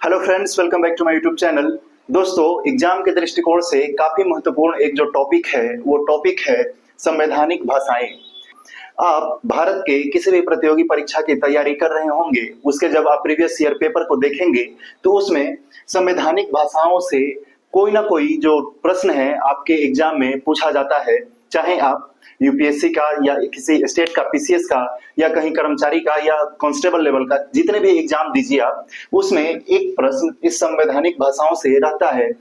Hello friends, welcome back to my YouTube channel. दोस्तों, exam के दृष्टिकोण से काफी महत्वपूर्ण एक जो टॉपिक है वो टॉपिक है संवैधानिक भाषाएं। आप भारत के किसी भी प्रतियोगी परीक्षा की तैयारी कर रहे होंगे, उसके जब आप प्रीवियस ईयर पेपर को देखेंगे तो उसमें संवैधानिक भाषाओं से कोई ना कोई जो प्रश्न है आपके एग्जाम में पूछा जाता है। चाहे आप यूपीएससी का या किसी स्टेट का पीसीएस का या कहीं कर्मचारी का या कांस्टेबल लेवल का जितने भी एग्जाम दीजिए आप, उसमें एक प्रश्न इस संवैधानिक भाषाओं से रहता है।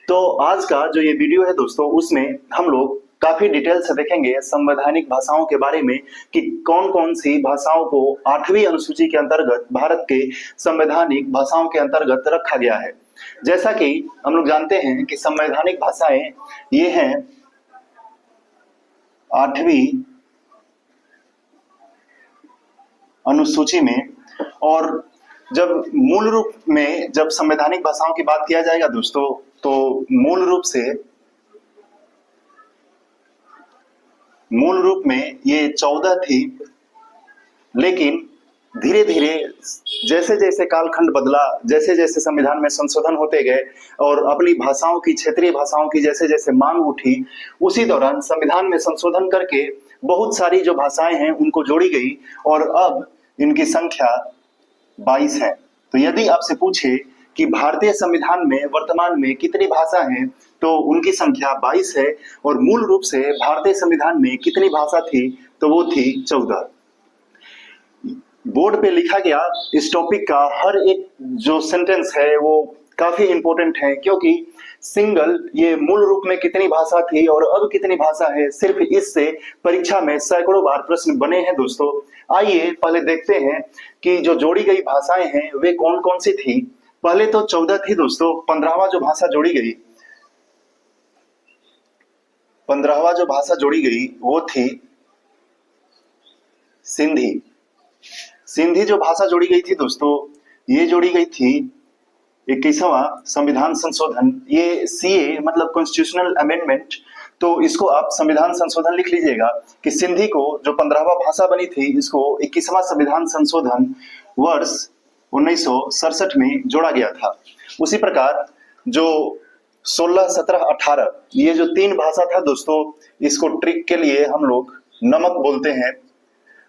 तो आज का जो ये वीडियो है दोस्तों, उसमें हम लोग काफी डिटेल से देखेंगे संवैधानिक भाषाओं के बारे में कि कौन कौन सी भाषाओं को 8वीं अनुसूची के अंतर्गत भारत के संवैधानिक भाषाओं के अंतर्गत रखा गया है। जैसा कि हम लोग जानते हैं कि संवैधानिक भाषाएं ये हैं 8वीं अनुसूची में। और जब मूल रूप में जब संवैधानिक भाषाओं की बात किया जाएगा दोस्तों, तो मूल रूप में ये 14 थी, लेकिन धीरे धीरे जैसे जैसे कालखंड बदला, जैसे जैसे संविधान में संशोधन होते गए और अपनी भाषाओं की, क्षेत्रीय भाषाओं की जैसे जैसे मांग उठी, उसी दौरान संविधान में संशोधन करके बहुत सारी जो भाषाएं हैं उनको जोड़ी गई और अब इनकी संख्या 22 है। तो यदि आपसे पूछे कि भारतीय संविधान में वर्तमान में कितनी भाषा हैं, तो उनकी संख्या 22 है। और मूल रूप से भारतीय संविधान में कितनी भाषा थी, तो वो थी 14। बोर्ड पे लिखा गया इस टॉपिक का हर एक जो सेंटेंस है वो काफी इंपॉर्टेंट है, क्योंकि सिंगल ये मूल रूप में कितनी भाषा थी और अब कितनी भाषा है, सिर्फ इससे परीक्षा में सैकड़ों बार प्रश्न बने हैं दोस्तों। आइए पहले देखते हैं कि जो जोड़ी गई भाषाएं हैं वे कौन कौन सी थी। पहले तो 14 थी दोस्तों। 15वां जो भाषा जोड़ी गई, 15वां जो भाषा जोड़ी गई वो थी सिंधी। सिंधी जो भाषा जोड़ी गई थी दोस्तों, ये जोड़ी गई थी 21वां संविधान संशोधन। ये सीए मतलब कॉन्स्टिट्यूशनल अमेंडमेंट, तो इसको आप संविधान संशोधन लिख लीजिएगा कि सिंधी को जो 15वां भाषा बनी थी, इसको 21वां संविधान संशोधन वर्ष 1967 में जोड़ा गया था। उसी प्रकार जो 16, 17, 18 ये जो 3 भाषा था दोस्तों, इसको ट्रिक के लिए हम लोग नमक बोलते हैं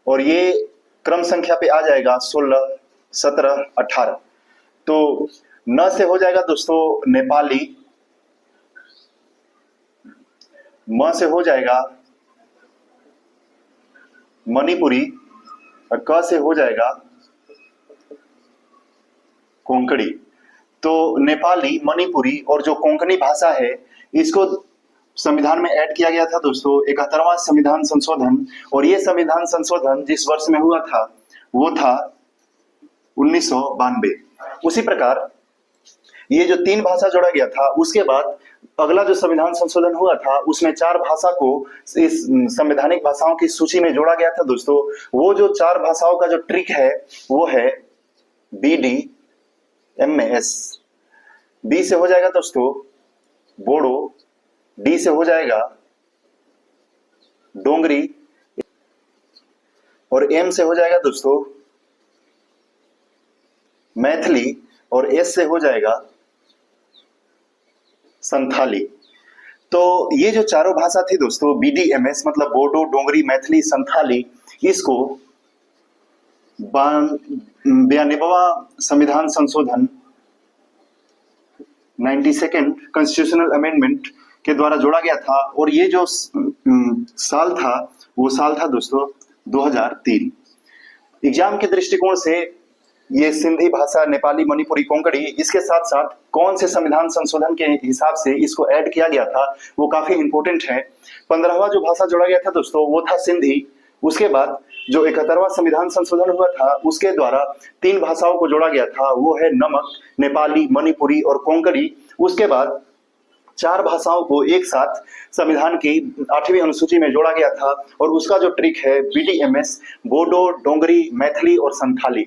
और ये क्रम संख्या पे आ जाएगा 16, 17, 18। तो न से हो जाएगा दोस्तों नेपाली, म से हो जाएगा मणिपुरी और क से हो जाएगा कोंकणी। तो नेपाली, मणिपुरी और जो कोंकणी भाषा है, इसको संविधान में ऐड किया गया था दोस्तों 71वां संविधान संशोधन। और ये संविधान संशोधन जिस वर्ष में हुआ था वो था 1992। उसी प्रकार ये जो 3 भाषा जोड़ा गया था, उसके बाद अगला जो संविधान संशोधन हुआ था उसमें 4 भाषा को इस संवैधानिक भाषाओं की सूची में जोड़ा गया था दोस्तों। वो जो 4 भाषाओं का जो ट्रिक है वो है BDMS। बी से हो जाएगा दोस्तों बोडो, डी से हो जाएगा डोंगरी और एम से हो जाएगा दोस्तों मैथिली और एस से हो जाएगा संथाली। तो ये जो चारों भाषा थी दोस्तों, BDMS मतलब बोडो, डोंगरी, मैथिली, संथाली, इसको 92वां संविधान संशोधन 92nd कॉन्स्टिट्यूशनल अमेंडमेंट के द्वारा जोड़ा गया था। और ये जो साल था वो साल था दोस्तों 2003। एग्जाम के दृष्टिकोण से ये सिंधी भाषा, नेपाली, मणिपुरी, कोंकणी, इसके साथ साथ कौन से संविधान संशोधन के हिसाब से इसको ऐड किया गया था वो काफी इंपॉर्टेंट है। 15वां जो भाषा जोड़ा गया था दोस्तों वो था सिंधी। उसके बाद जो 71वां संविधान संशोधन हुआ था उसके द्वारा 3 भाषाओं को जोड़ा गया था, वो है नमक, नेपाली, मणिपुरी और कोंकणी। उसके बाद 4 भाषाओं को एक साथ संविधान की 8वीं अनुसूची में जोड़ा गया था और उसका जो ट्रिक है BDMS, बोडो, डोंगरी, मैथिली और संथाली।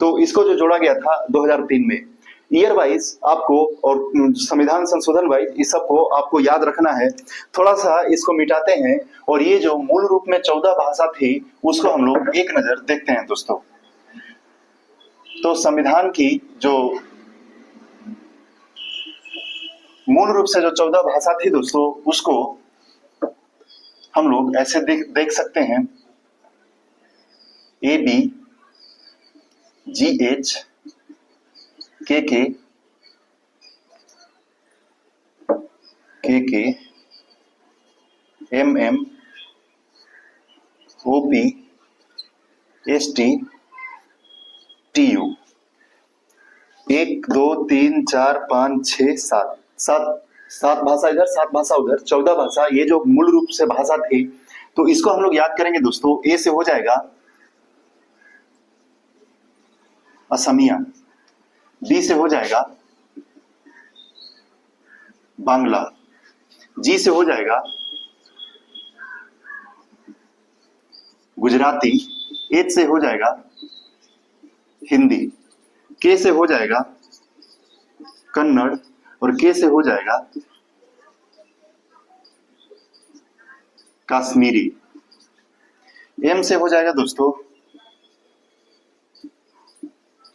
तो इसको जो जोड़ा गया था 2003 में। ईयर वाइज आपको और संविधान संशोधन वाइज इस सबको आपको याद रखना है। थोड़ा सा इसको मिटाते हैं और ये जो मूल रूप में 14 भाषा थी उसको हम लोग एक नजर देखते हैं दोस्तों। तो संविधान की जो मूल रूप से जो 14 भाषा थी दोस्तों, उसको हम लोग ऐसे देख सकते हैं, AB, GH, KK, MM, OP, ST, TU। 1 2 3 4 5 6 7 सात भाषा इधर, 7 भाषा उधर, 14 भाषा। ये जो मूल रूप से भाषा थी, तो इसको हम लोग याद करेंगे दोस्तों। ए से हो जाएगा असमिया, बी से हो जाएगा बांग्ला, जी से हो जाएगा गुजराती, एच से हो जाएगा हिंदी, के से हो जाएगा कन्नड़, और के से हो जाएगा कश्मीरी। एम से हो जाएगा दोस्तों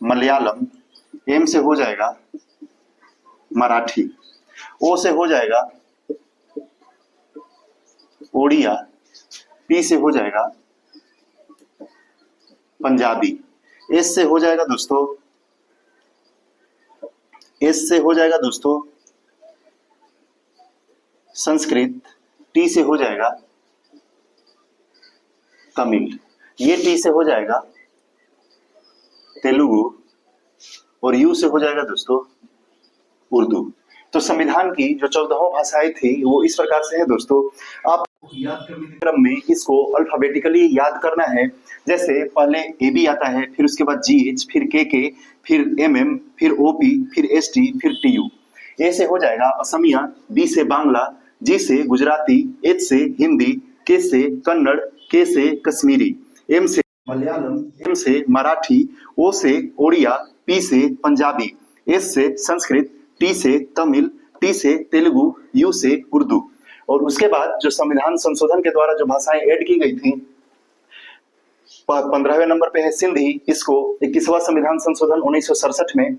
मलयालम, एम से हो जाएगा मराठी, ओ से हो जाएगा ओडिया, पी से हो जाएगा पंजाबी, एस से हो जाएगा दोस्तों, एस से हो जाएगा दोस्तों संस्कृत, टी से हो जाएगा तमिल, ये टी से हो जाएगा तेलुगु, और यू से हो जाएगा दोस्तों उर्दू। तो संविधान की जो 14 भाषाएं थी वो इस प्रकार से है दोस्तों। आप याद करने के क्रम में इसको अल्फाबेटिकली याद करना है। जैसे पहले ए बी आता है, फिर उसके बाद GH, फिर KK, फिर MM, फिर OP, फिर ST, फिर TU। ए से हो जाएगा असमिया, बी से बांग्ला, जी से गुजराती, एच से हिंदी, के से कन्नड़, के से कश्मीरी, एम से मलयालम, एम से मराठी, ओ से ओडिया, पी से पंजाबी, एस से संस्कृत, टी से तमिल, टी से तेलुगु, यू से उर्दू। और उसके बाद जो संविधान संशोधन के द्वारा जो भाषाएं ऐड की गई थी, 15वें नंबर पे है सिंधी, इसको 21वां संविधान संशोधन 1967 में।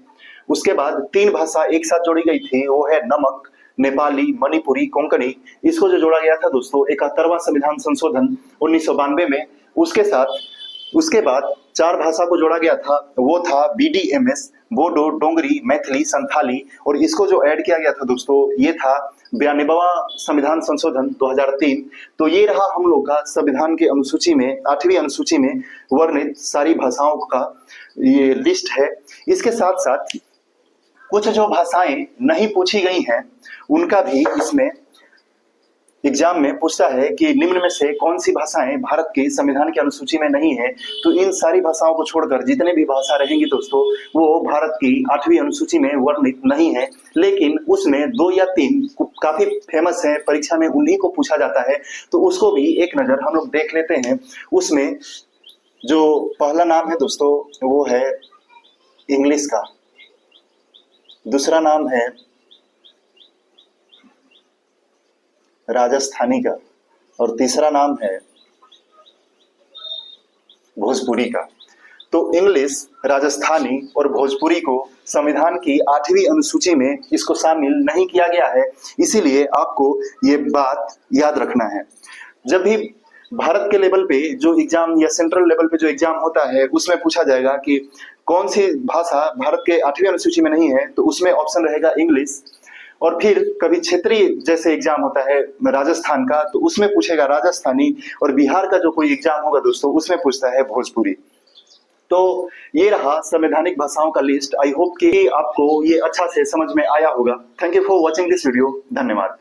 उसके बाद 3 भाषा एक साथ जोड़ी गई थी, वो है नमक, नेपाली, मणिपुरी, कोंकणी। इसको जो जोड़ा गया था दोस्तों 71वां संविधान संशोधन 1992 में। उसके बाद 4 भाषा को जोड़ा गया था, वो था BDMS, बोडो, डोंगरी, मैथिली, संथाली। और इसको जो ऐड किया गया था दोस्तों, ये था 92वां संविधान संशोधन 2003। तो ये रहा हम लोग का संविधान के अनुसूची में 8वीं अनुसूची में वर्णित सारी भाषाओं का ये लिस्ट है। इसके साथ साथ कुछ जो भाषाएं नहीं पूछी गई हैं, उनका भी इसमें एग्जाम में पूछता है कि निम्न में से कौन सी भाषाएं भारत के संविधान की अनुसूची में नहीं है। तो इन सारी भाषाओं को छोड़कर जितने भी भाषा रहेंगी दोस्तों, वो भारत की 8वीं अनुसूची में वर्णित नहीं है। लेकिन उसमें 2 या 3 काफी फेमस है, परीक्षा में उन्हीं को पूछा जाता है। तो उसको भी एक नजर हम लोग देख लेते हैं। उसमें जो पहला नाम है दोस्तों, वो है इंग्लिश का, दूसरा नाम है राजस्थानी का, और तीसरा नाम है भोजपुरी का। तो इंग्लिश, राजस्थानी और भोजपुरी को संविधान की 8वीं अनुसूची में इसको शामिल नहीं किया गया है। इसीलिए आपको ये बात याद रखना है। जब भी भारत के लेवल पे जो एग्जाम या सेंट्रल लेवल पे जो एग्जाम होता है, उसमें पूछा जाएगा कि कौन सी भाषा भारत के 8वीं अनुसूची में नहीं है, तो उसमें ऑप्शन रहेगा इंग्लिश। और फिर कभी क्षेत्रीय जैसे एग्जाम होता है राजस्थान का, तो उसमें पूछेगा राजस्थानी। और बिहार का जो कोई एग्जाम होगा दोस्तों, उसमें पूछता है भोजपुरी। तो ये रहा संवैधानिक भाषाओं का लिस्ट। आई होप कि आपको ये अच्छा से समझ में आया होगा। Thank you for watching this video. धन्यवाद।